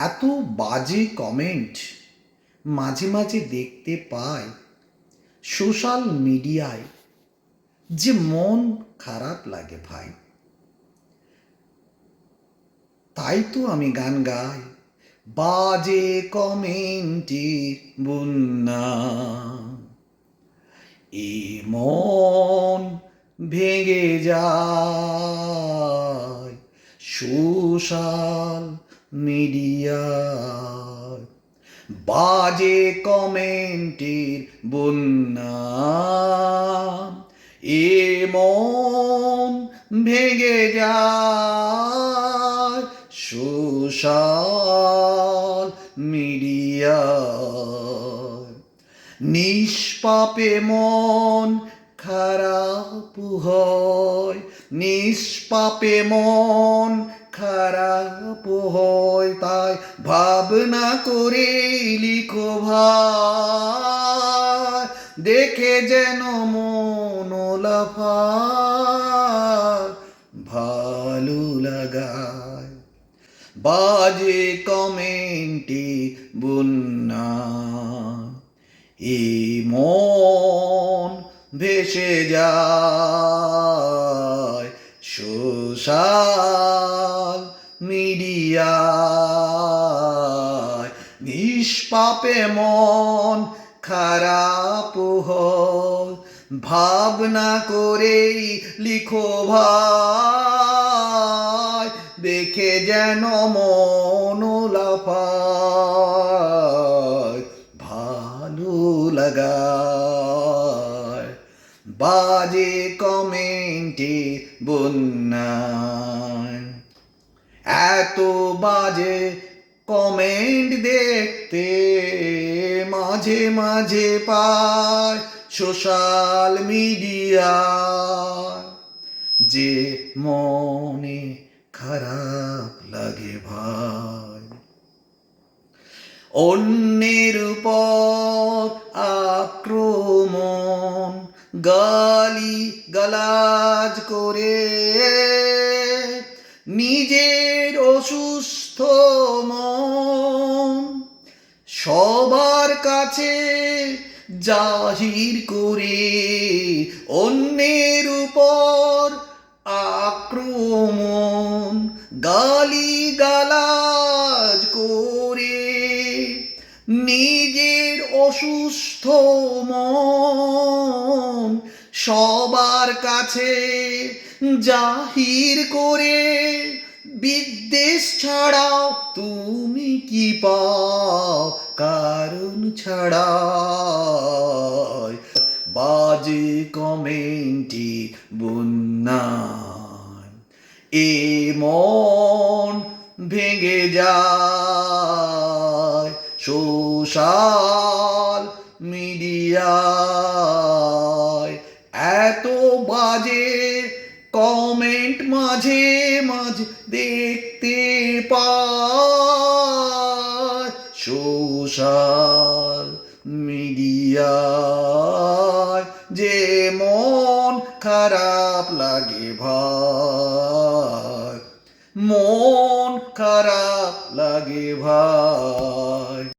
এত বাজে কমেন্ট মাঝে মাঝে দেখতে পাই সোশ্যাল মিডিয়ায়, যে মন খারাপ লাগে ভাই। তাই তো আমি গান গাই, বাজে কমেন্টের বন্যা, এ মন ভেঙে যায় সোশ্যাল মিডিয়ায়। বাজে কমেন্টের বন্যা, এ মন ভেঙে যায় সোশ্যাল মিডিয়ায়। নিষ্পাপে মন খারাপ হয়, নিষ্পাপে মন খারাপ হয়, তাই ভাবনা করে লিখো ভাই, দেখে যেন মন লাফায় ভালো লাগায়। বাজে কমেন্টে বন্যা, এ মন ভেসে যায় সোশ্যাল মিডিয়ায়। নিষ্পাপে মন খারাপ হয়, ভাবনা করেই লিখো ভাই, দেখে যেন মন লাফায় ভালো লাগায়। বাজে কমেন্টে বন্যায়, এত বাজে কমেন্ট দেখতে মাঝে মাঝে পায় সোশ্যাল মিডিয়ায়, যে মনে খারাপ লাগে ভাই। অন্যের উপর আক্রমণ, গালি গালাজ করে নিজের অসুস্থ মন সবার কাছে জাহির করে। অন্যের উপর আক্রমণ, গালি গালাজ করে নিজের অসুস্থ মন সবার কাছে জাহির করে। বিদ্বেষ ছাড়াও তুমি কি পাও কারণ ছাড়া? বাজে কমেন্টে বন্যা, এ মন ভেঙে যায় সোশ্যাল মিডিয়ায়। এত বাজে কমেন্ট মাঝে মাঝে দেখতে পাই সোশ্যাল মিডিয়ায়, যে মন খারাপ লাগে ভাই, মন খারাপ লাগে ভাই।